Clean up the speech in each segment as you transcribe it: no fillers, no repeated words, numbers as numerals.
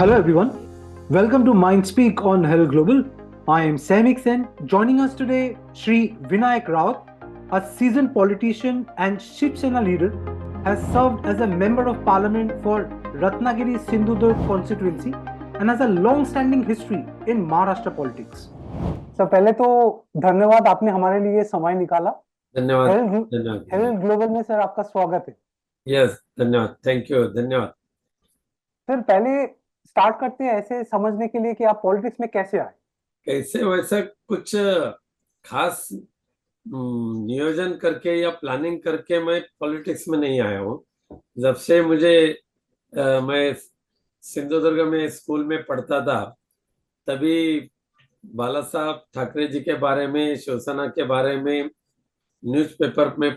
Hello everyone, welcome to Mindspeak on Hello Global. I am Samik Sen. Joining us today, Shri Vinayak Rawat, a seasoned politician and Shiv Sena leader, has served as a member of parliament for Ratnagiri Sindhudurg constituency and has a long-standing history in Maharashtra politics. Sir पहले तो धन्यवाद आपने हमारे लिए समय निकाला। धन्यवाद। Health global में सर आपका स्वागत है। यस, धन्यवाद, थैंक यू, धन्यवाद। सर पहले स्टार्ट करते हैं ऐसे समझने के लिए कि आप पॉलिटिक्स में कैसे आए। कैसे वैसा कुछ खास नियोजन करके या प्लानिंग करके मैं पॉलिटिक्स में नहीं आया हूँ। जब से मैं सिंधुदुर्ग में स्कूल में पढ़ता था तभी बाला साहब ठाकरे जी के बारे में, शिवसेना के बारे में न्यूज़पेपर में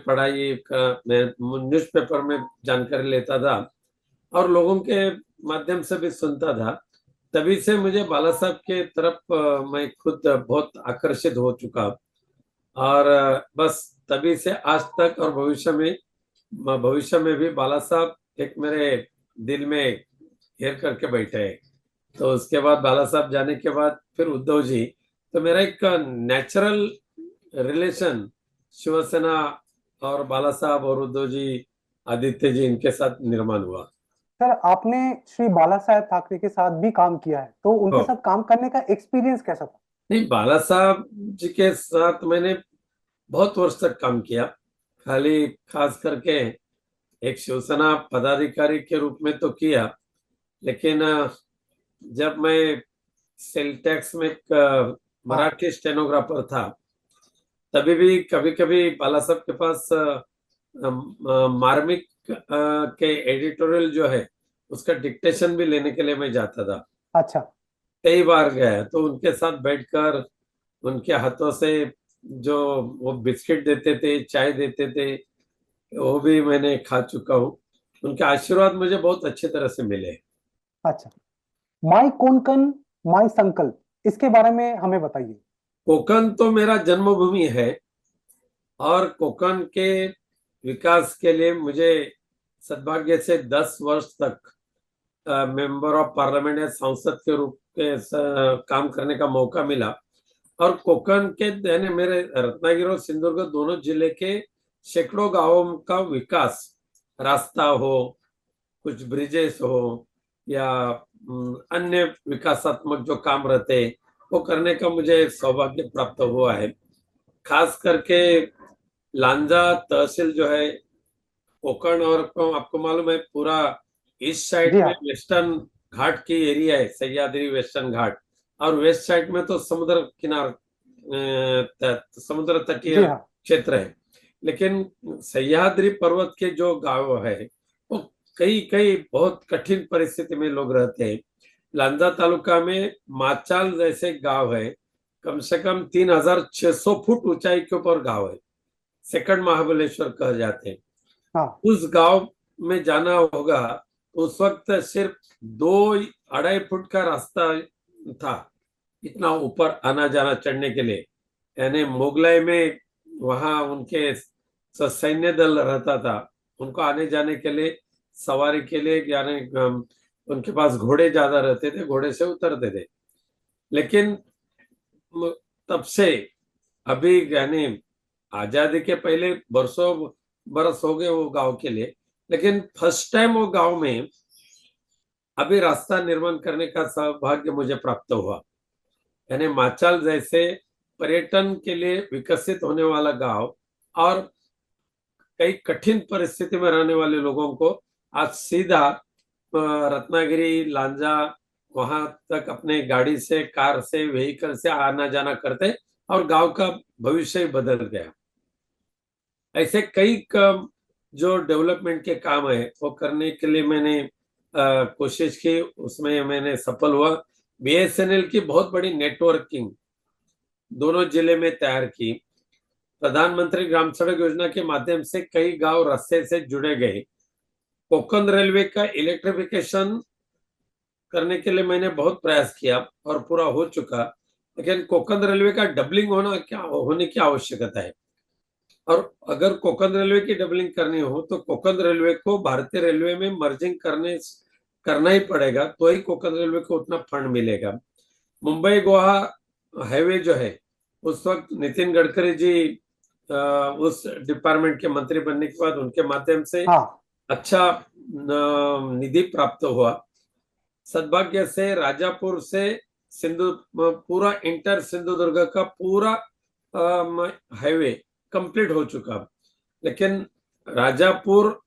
मैं न्यूज़पेपर में जानकारी लेता था और लोगों के माध्यम से भी सुनता था। तभी से मुझे बाला साहब के तरफ मैं खुद बहुत आकर्षित हो चुका और बस तभी से आज तक और भविष्य में भी बाला साहब एक मेरे दिल में घेर करके बैठे हैं। तो उसके बाद बाला साहब जाने के बाद फिर उद्धव जी, तो मेरा एक नेचुरल रिलेशन शिवसेना और बाला साहब और उद्धव जी, आदित्य जी, इनके साथ निर्माण हुआ। सर आपने श्री बाला साहेब ठाकरे के साथ भी काम किया है, तो उनके साथ काम करने का एक्सपीरियंस कैसा था? नहीं, बाला साहब जी के साथ मैंने बहुत वर्ष तक काम किया। खास करके एक शिवसेना पदाधिकारी के रूप में तो किया, लेकिन जब मैं सेल टैक्स में मराठी स्टेनोग्राफर था तभी भी कभी कभी बाला साहब के पास मार्मिक के एडिटोरियल जो है उसका डिक्टेशन भी लेने के लिए मैं जाता था। अच्छा। कई बार गया तो उनके साथ बैठकर उनके हाथों से जो वो बिस्किट देते थे, चाय देते थे, वो भी मैंने खा चुका हूँ। उनके आशीर्वाद मुझे बहुत अच्छी तरह से मिले। अच्छा, माई कोंकण माई संकल्प, इसके बारे में हमें बताइए। कोंकण तो मेरा जन्मभूमि है और कोंकण के विकास के लिए मुझे सद्भाग्य से 10 वर्ष तक मेंबर ऑफ पार्लियामेंट या सांसद के रूप में काम करने का मौका मिला और कोंकण के यानी मेरे रत्नागिरी और सिंधुदुर्ग दोनों जिले के सैकड़ों गांवों का विकास, रास्ता हो, कुछ ब्रिजेस हो या अन्य विकासात्मक जो काम रहते हैं वो करने का मुझे सौभाग्य प्राप्त हुआ है। खास करके लांजा तहसील जो है कोंकण, और आपको मालूम है पूरा ईस्ट साइड में वेस्टर्न घाट की एरिया है, सह्याद्री वेस्टर्न घाट, और वेस्ट साइड में तो समुद्र तटीय क्षेत्र है। लेकिन सह्याद्री पर्वत के जो गांव है वो कई कई बहुत कठिन परिस्थिति में लोग रहते हैं। लांजा तालुका में माचाल जैसे गांव है, कम से कम 3600 फुट ऊंचाई के ऊपर गांव है, सेकंड महाबलेश्वर कह जाते हैं। उस गांव में जाना होगा, उस वक्त सिर्फ 2-2.5 फुट का रास्ता था इतना ऊपर आना जाना चढ़ने के लिए। यानी मुगलाई में वहां उनके सैन्य दल रहता था, उनको आने जाने के लिए, सवारी के लिए, यानी उनके पास घोड़े ज्यादा रहते थे, घोड़े से उतरते थे। लेकिन तब से अभी यानी आजादी के पहले बरसों बरस हो गए वो गांव के लिए, लेकिन फर्स्ट टाइम वो गांव में अभी रास्ता निर्माण करने का सौभाग्य मुझे प्राप्त हुआ। यानी माचाल जैसे पर्यटन के लिए विकसित होने वाला गांव और कई कठिन परिस्थिति में रहने वाले लोगों को आज सीधा रत्नागिरी, लांजा, वहां तक अपने गाड़ी से, कार से, व्हीकल से आना जाना करते और गांव का भविष्य ही बदल गया। ऐसे कई जो डेवलपमेंट के काम है वो करने के लिए मैंने कोशिश की, उसमें मैंने सफल हुआ। बीएसएनएल की बहुत बड़ी नेटवर्किंग दोनों जिले में तैयार की। प्रधानमंत्री ग्राम सड़क योजना के माध्यम से कई गांव रास्ते से जुड़े गए। कोंकण रेलवे का इलेक्ट्रिफिकेशन करने के लिए मैंने बहुत प्रयास किया और पूरा हो चुका, लेकिन कोंकण रेलवे का डबलिंग होने की आवश्यकता है। और अगर कोंकण रेलवे की डबलिंग करनी हो तो कोंकण रेलवे को भारतीय रेलवे में मर्जिंग करना ही पड़ेगा, तो ही कोंकण रेलवे को उतना फंड मिलेगा। मुंबई गोवा हाईवे जो है, उस वक्त नितिन गडकरी जी उस डिपार्टमेंट के मंत्री बनने के बाद उनके माध्यम से अच्छा निधि प्राप्त हुआ। सद्भाग्य से राजापुर से सिंधु पूरा इंटर सिंधुदुर्ग का पूरा हाईवे कंप्लीट हो चुका, लेकिन राजापुर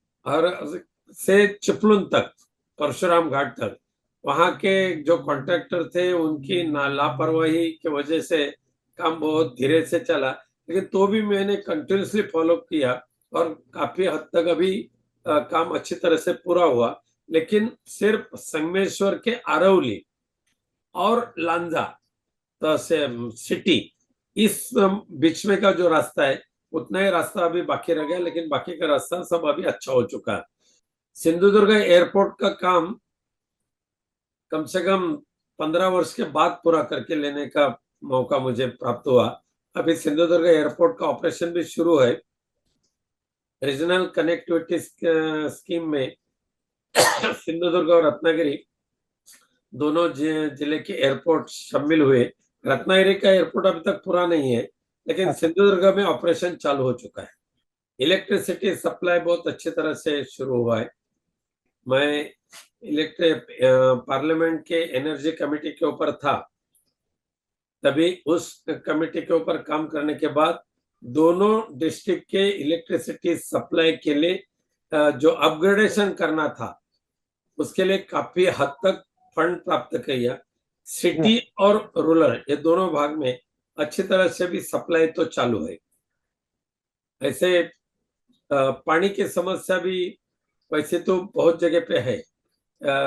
से चिपलुन तक, परशुराम घाट तक, वहां के जो कॉन्ट्रैक्टर थे उनकी लापरवाही की वजह से काम बहुत धीरे से चला, लेकिन तो भी मैंने कंटिन्यूसली फॉलो किया और काफी हद तक अभी काम अच्छी तरह से पूरा हुआ। लेकिन सिर्फ संगमेश्वर के आरवली और लांजा सिटी, इस बीच में का जो रास्ता है उतना ही रास्ता अभी बाकी रह गया, लेकिन बाकी का रास्ता सब अभी अच्छा हो चुका है। सिंधुदुर्ग एयरपोर्ट का काम कम से कम 15 वर्ष के बाद पूरा करके लेने का मौका मुझे प्राप्त हुआ। अभी सिंधुदुर्ग एयरपोर्ट का ऑपरेशन भी शुरू है। रीजनल कनेक्टिविटी स्कीम में सिंधुदुर्ग और रत्नागिरी दोनों जिले के एयरपोर्ट शामिल हुए। रत्नागिरी का एयरपोर्ट अभी तक पूरा नहीं है, लेकिन सिंधुदुर्ग में ऑपरेशन चालू हो चुका है। इलेक्ट्रिसिटी सप्लाई बहुत अच्छी तरह से शुरू हुआ है। मैं पार्लियामेंट के एनर्जी कमेटी के ऊपर था, तभी उस कमेटी के ऊपर काम करने के बाद दोनों डिस्ट्रिक्ट के इलेक्ट्रिसिटी सप्लाई के लिए जो अपग्रेडेशन करना था उसके लिए काफी हद तक फंड प्राप्त किया। सिटी और रूरल ये दोनों भाग में अच्छी तरह से भी सप्लाई तो चालू है। ऐसे पानी की समस्या भी वैसे तो बहुत जगह पे है,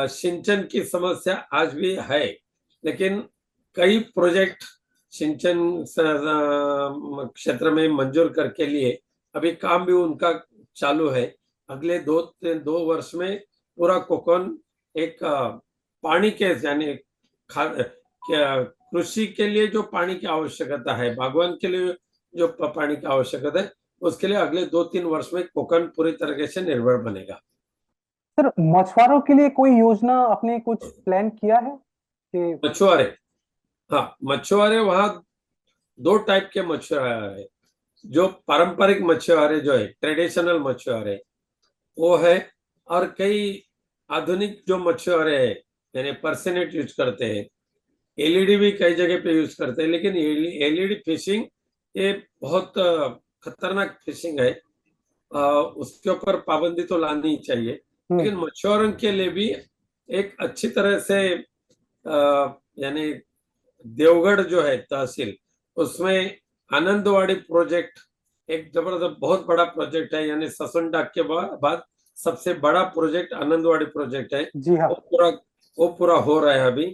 सिंचन की समस्या आज भी है, लेकिन कई प्रोजेक्ट सिंचन क्षेत्र में मंजूर करके लिए अभी काम भी उनका चालू है। अगले दो वर्ष में पूरा कोकण एक पानी के यानी कृषि के लिए जो पानी की आवश्यकता है, बागवान के लिए जो पानी की आवश्यकता है, उसके लिए अगले 2-3 वर्ष में कोकण पूरी तरीके से निर्भर बनेगा। सर, मछुआरों के लिए कोई योजना आपने कुछ प्लान किया है कि मछुआरे? हाँ, मछुआरे वहां 2 टाइप के मछुआरे, जो पारंपरिक मछुआरे जो है ट्रेडिशनल मछुआरे वो है, और कई आधुनिक जो मछुआरे है यानी पर्सनेट यूज करते हैं, एलईडी भी कई जगह पे यूज करते हैं, लेकिन एलईडी फिशिंग ये बहुत खतरनाक फिशिंग है, उसके ऊपर पाबंदी तो लानी चाहिए। लेकिन मछुआरों के लिए भी एक अच्छी तरह से यानी देवगढ़ जो है तहसील, उसमें आनंदवाड़ी प्रोजेक्ट एक जबरदस्त बहुत बड़ा प्रोजेक्ट है, यानी ससुंडा के बाद सबसे बड़ा प्रोजेक्ट आनंदवाड़ी प्रोजेक्ट है। जी हाँ। वो पूरा हो रहा है अभी।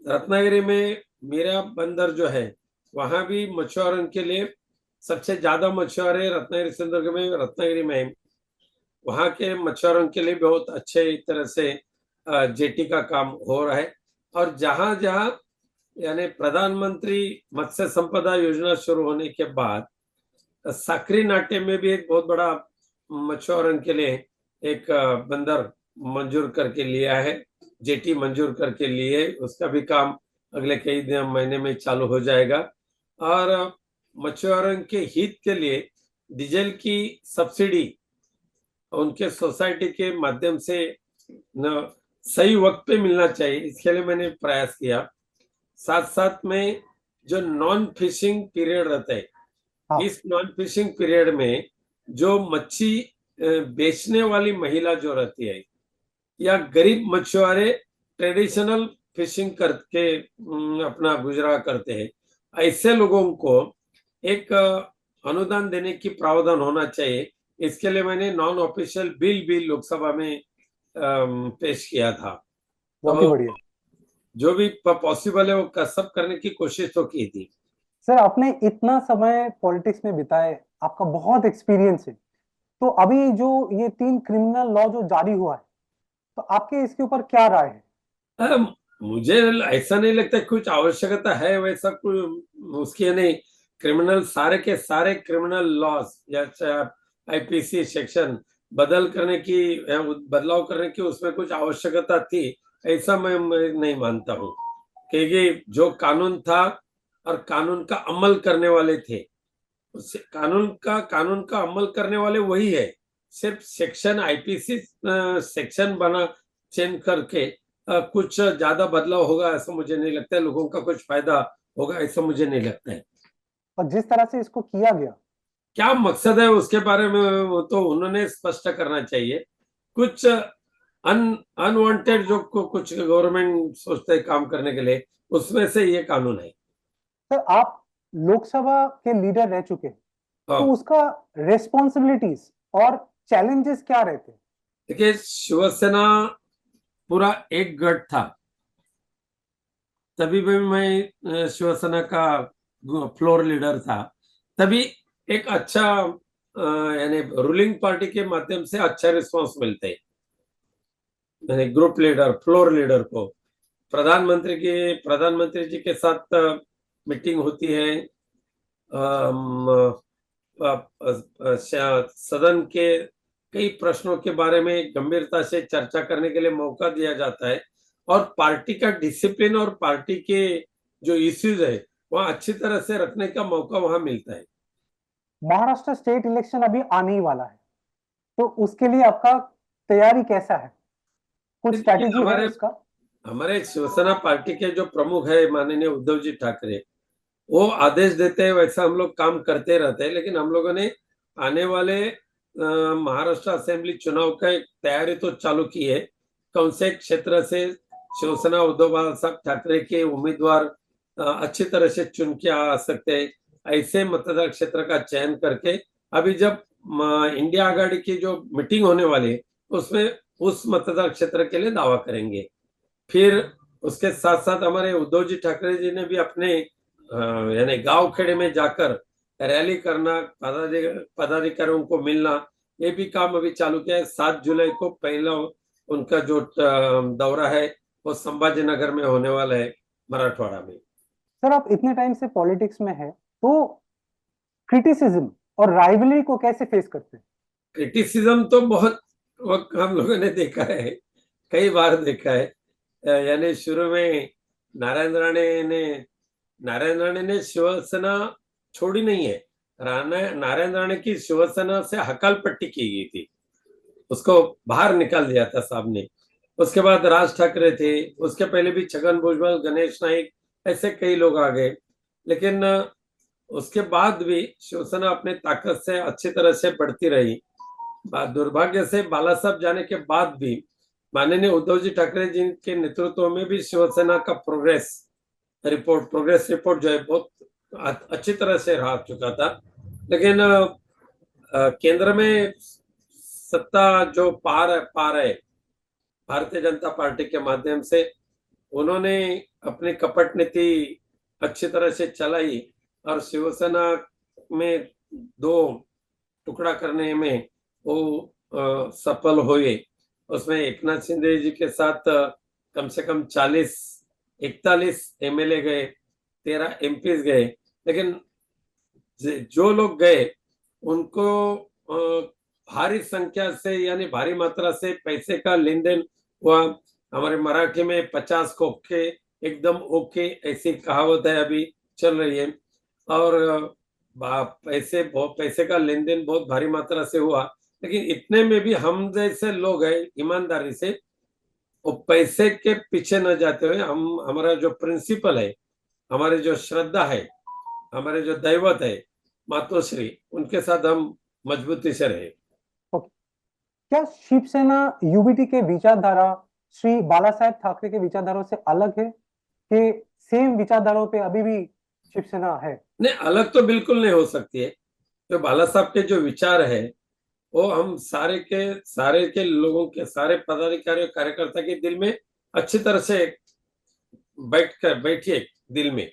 रत्नागिरी में मीरा बंदर जो है वहां भी मछुआरों के लिए सबसे ज्यादा मछुआरे रत्नागिरी सिंधुदुर्ग में, रत्नागिरी में वहां के मछुआरों के लिए बहुत अच्छे तरह से जेटी का काम हो रहा है। और जहां जहां यानी प्रधानमंत्री मत्स्य संपदा योजना शुरू होने के बाद साकरी नाटे में भी एक बहुत बड़ा मछुआरों के लिए एक बंदर मंजूर करके लिया है, जेटी मंजूर करके लिए, उसका भी काम अगले कई महीने में चालू हो जाएगा। और मछुआरों के हित के लिए डीजल की सब्सिडी उनके सोसाइटी के माध्यम से न सही वक्त पे मिलना चाहिए, इसके लिए मैंने प्रयास किया। साथ साथ में जो नॉन फिशिंग पीरियड रहता है, इस नॉन फिशिंग पीरियड में जो मच्छी बेचने वाली महिला जो रहती है या गरीब मछुआरे ट्रेडिशनल फिशिंग करके अपना गुजारा करते हैं, ऐसे लोगों को एक अनुदान देने की प्रावधान होना चाहिए। इसके लिए मैंने नॉन ऑफिशियल बिल भी लोकसभा में पेश किया था। बहुत ही बढ़िया। जो भी पॉसिबल है वो सब करने की कोशिश तो की थी। सर, आपने इतना समय पॉलिटिक्स में बिताए, आपका बहुत एक्सपीरियंस है, तो अभी जो ये 3 क्रिमिनल लॉ जो जारी हुआ है, तो आपके इसके ऊपर क्या राय है? मुझे ऐसा नहीं लगता कुछ आवश्यकता है वैसा कुछ उसकी नहीं। क्रिमिनल सारे के सारे क्रिमिनल लॉज या आईपीसी सेक्शन बदलाव करने की उसमें कुछ आवश्यकता थी, ऐसा मैं नहीं मानता हूँ। क्योंकि जो कानून था और कानून का अमल करने वाले थे, कानून का अमल करने वाले वही है। सिर्फ सेक्शन आईपीसी सेक्शन बना चेंज करके कुछ ज्यादा बदलाव होगा ऐसा मुझे नहीं लगता है। लोगों का कुछ फायदा होगा ऐसा मुझे नहीं लगता है। और जिस तरह से इसको किया गया, क्या मकसद है उसके बारे में वो तो उन्होंने स्पष्ट करना चाहिए। कुछ अनवांटेड जो कुछ गवर्नमेंट सोचते हैं काम करने के लिए, उसमें से ये कानून है। सर आप लोकसभा के लीडर रह चुके हैं, तो उसका रेस्पॉन्सिबिलिटीज और चैलेंजेस क्या रहते हैं? देखिए, शिवसेना पूरा एक गढ़ था, तभी भी मैं शिवसेना का फ्लोर लीडर था। तभी एक अच्छा यानी रूलिंग पार्टी के माध्यम से अच्छा रिस्पांस मिलते हैं। यानी ग्रुप लीडर, फ्लोर लीडर को प्रधानमंत्री जी के साथ मीटिंग होती है, सदन के कई प्रश्नों के बारे में गंभीरता से चर्चा करने के लिए मौका दिया जाता है, और पार्टी का डिसिप्लिन और पार्टी के जो इश्यूज है वहाँ अच्छी तरह से रखने का मौका वहाँ मिलता है। महाराष्ट्र स्टेट इलेक्शन अभी आने ही वाला है, तो उसके लिए आपका तैयारी कैसा है? कुछ स्ट्रैटेजी है उसका? हमारे शिवसेना पार्टी के जो प्रमुख है माननीय उद्धव जी ठाकरे, वो आदेश देते हैं वैसा हम लोग काम करते रहते हैं। लेकिन हम लोगों ने आने वाले महाराष्ट्र असेंबली चुनाव का एक तैयारी तो चालू की है। कौन से क्षेत्र से शिवसेना उद्धव बाला साहब ठाकरे के उम्मीदवार अच्छी तरह से चुन के आ सकते हैं, ऐसे मतदार क्षेत्र का चयन करके अभी जब इंडिया आघाड़ी की जो मीटिंग होने वाली है उसमें उस मतदार क्षेत्र के लिए दावा करेंगे। फिर उसके साथ साथ हमारे उद्धव जी ठाकरे जी ने भी अपने यानी गांव खेड़े में जाकर रैली करना, पदाधिकारियों को मिलना, ये भी काम अभी चालू किया है। 7 जुलाई को पहला उनका जो दौरा है वो संभाजी नगर में होने वाला है, मराठवाड़ा में। सर आप इतने टाइम से पॉलिटिक्स में है, तो क्रिटिसिज्म और राइवलरी को कैसे फेस करते हैं? क्रिटिसिज्म तो बहुत वक्त हम लोगों ने देखा है, कई बार देखा है। यानी शुरू में नारायण राणे ने शिवसेना छोड़ी नहीं है। नारायण राणे की शिवसेना से हकालपट्टी की गई थी, उसको बाहर निकाल दिया था साहब ने। उसके बाद राज ठाकरे थे, उसके पहले भी छगन भुजबल, गणेश नाइक, ऐसे कई लोग आ गए। लेकिन उसके बाद भी शिवसेना अपने ताकत से अच्छी तरह से बढ़ती रही। दुर्भाग्य से बाला साहब जाने के बाद भी माननीय उद्धव जी ठाकरे जी के नेतृत्व में भी शिवसेना का प्रोग्रेस रिपोर्ट जो है बहुत अच्छी तरह से रह चुका था। लेकिन केंद्र में सत्ता जो पार है भारतीय जनता पार्टी के माध्यम से, उन्होंने अपनी कपट नीति अच्छी तरह से चलाई और शिवसेना में 2 टुकड़ा करने में वो सफल हुए। उसमें एकनाथ शिंदे जी के साथ कम से कम 41 एमएलए गए, 13 एमपीज गए। लेकिन जो लोग गए उनको भारी संख्या से यानी भारी मात्रा से पैसे का लेन देन हुआ। हमारे मराठी में 50 को ओके, एकदम ओके, ऐसी कहावत है अभी चल रही है। और पैसे का लेन देन बहुत भारी मात्रा से हुआ। लेकिन इतने में भी हम जैसे लोग हैं ईमानदारी से वो पैसे के पीछे न जाते हुए हमारा जो प्रिंसिपल है, हमारी जो श्रद्धा है, हमारे जो दैवत है मातोश्री, उनके साथ हम मजबूती से रहे। क्या शिवसेना यूबीटी के विचारधारा श्री बाला साहेब ठाकरे के विचारधारा से अलग है कि सेम विचारधाराओं पे अभी भी शिवसेना है? नहीं, अलग तो बिल्कुल नहीं हो सकती है। तो बाला साहब के जो विचार है वो हम सारे के लोगों के, सारे पदाधिकारियों कार्यकर्ता के दिल में अच्छी तरह से बैठिए दिल में।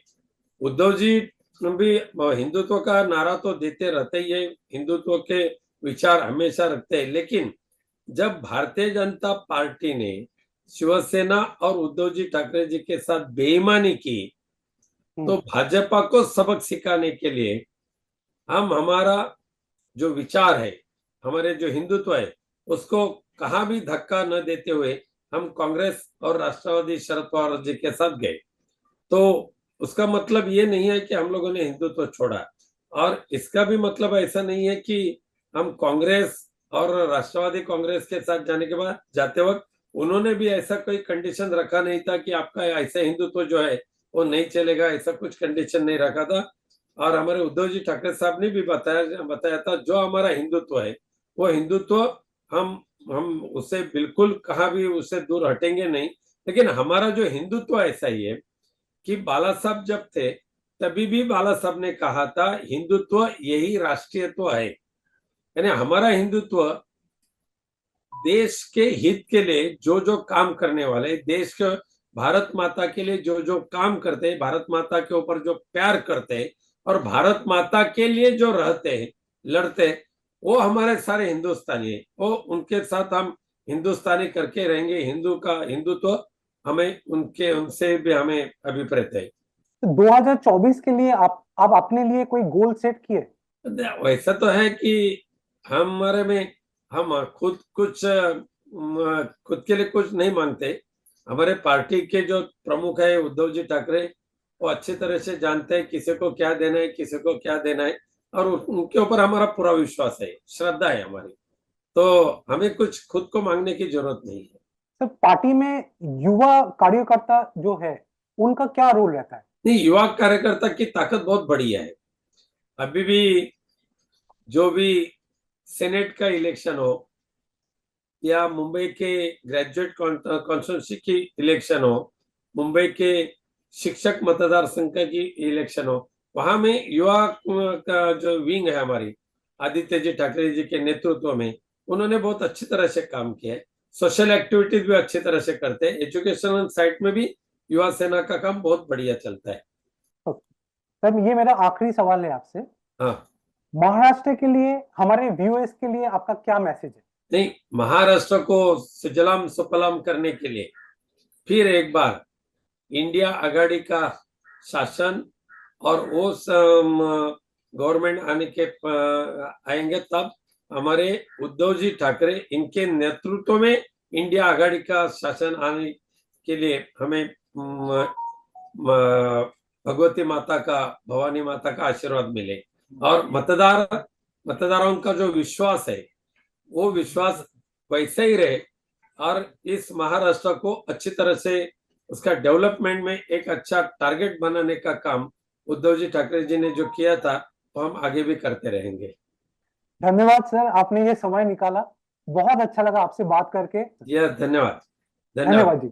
उद्धव जी भी हिंदुत्व का नारा तो देते रहते ही है, हिंदुत्व के विचार हमेशा रखते हैं। लेकिन जब भारतीय जनता पार्टी ने शिवसेना और उद्धव जी ठाकरे जी के साथ बेईमानी की, तो भाजपा को सबक सिखाने के लिए हमारा जो विचार है, हमारे जो हिंदुत्व है, उसको कहाँ भी धक्का न देते हुए हम कांग्रेस और राष्ट्रवादी शरद पवार जी के साथ गए। तो उसका मतलब ये नहीं है कि हम लोगों ने हिंदुत्व छोड़ा, और इसका भी मतलब ऐसा नहीं है कि हम कांग्रेस और राष्ट्रवादी कांग्रेस के साथ जाने के बाद जाते वक्त उन्होंने भी ऐसा कोई कंडीशन रखा नहीं था कि आपका ऐसा हिंदुत्व जो है वो नहीं चलेगा, ऐसा कुछ कंडीशन नहीं रखा था। और हमारे उद्धव जी ठाकरे साहब ने भी बताया था जो हमारा हिंदुत्व है वो हिंदुत्व हम उससे बिल्कुल कहाँ भी उससे दूर हटेंगे नहीं। लेकिन हमारा जो हिंदुत्व ऐसा ही है कि बाला साहब जब थे तभी भी बाला साहब ने कहा था हिंदुत्व यही राष्ट्रीयत्व है, यानी हमारा हिंदुत्व देश के हित के लिए जो जो काम करने वाले, देश के भारत माता के लिए जो जो काम करते, भारत माता के ऊपर जो प्यार करते और भारत माता के लिए जो रहते लड़ते, वो हमारे सारे हिंदुस्तानी है। वो उनके साथ हम हिंदुस्तानी करके रहेंगे। हिंदुत्व हमें उनसे भी हमें अभिप्रेत है। 2024 के लिए आप अपने लिए कोई गोल सेट किए? वैसा तो है कि हमारे में हम खुद के लिए कुछ नहीं मांगते। हमारे पार्टी के जो प्रमुख है उद्धव जी ठाकरे, वो अच्छी तरह से जानते हैं किसी को क्या देना है, किसी को क्या देना है, और उनके ऊपर हमारा पूरा विश्वास है, श्रद्धा है हमारी। तो हमें कुछ खुद को मांगने की जरूरत नहीं है। सर, पार्टी में युवा कार्यकर्ता जो है उनका क्या रोल रहता है? नहीं, युवा कार्यकर्ता की ताकत बहुत बढ़िया है। अभी भी जो भी सेनेट का इलेक्शन हो या मुंबई के ग्रेजुएट कॉन्स्टिट्यूंसी की इलेक्शन हो, मुंबई के शिक्षक मतदार संघ की इलेक्शन हो, वहां में युवा का जो विंग है हमारी आदित्य जी ठाकरे जी के नेतृत्व में, उन्होंने बहुत अच्छी तरह से काम किया है। सोशल एक्टिविटीज भी अच्छी तरह से करते हैं। एजुकेशनल साइड में भी युवा सेना का काम बहुत बढ़िया चलता है। सर, ये मेरा आखिरी सवाल है आपसे। हाँ, महाराष्ट्र के लिए, हमारे व्यूअर्स के लिए आपका क्या मैसेज है? नहीं, महाराष्ट्र को सुजलाम सुफलाम करने के लिए फिर एक बार इंडिया आघाड़ी का शासन और वो गवर्नमेंट आएंगे, तब हमारे उद्धव जी ठाकरे इनके नेतृत्व में इंडिया आघाड़ी का शासन आने के लिए हमें भगवती माता का, भवानी माता का आशीर्वाद मिले, और मतदारों का जो विश्वास है वो विश्वास वैसे ही रहे, और इस महाराष्ट्र को अच्छी तरह से उसका डेवलपमेंट में एक अच्छा टारगेट बनाने का काम उद्धव जी ठाकरे जी ने जो किया था वो हम आगे भी करते रहेंगे। धन्यवाद सर, आपने ये समय निकाला। बहुत अच्छा लगा आपसे बात करके। यह धन्यवाद। धन्यवाद जी।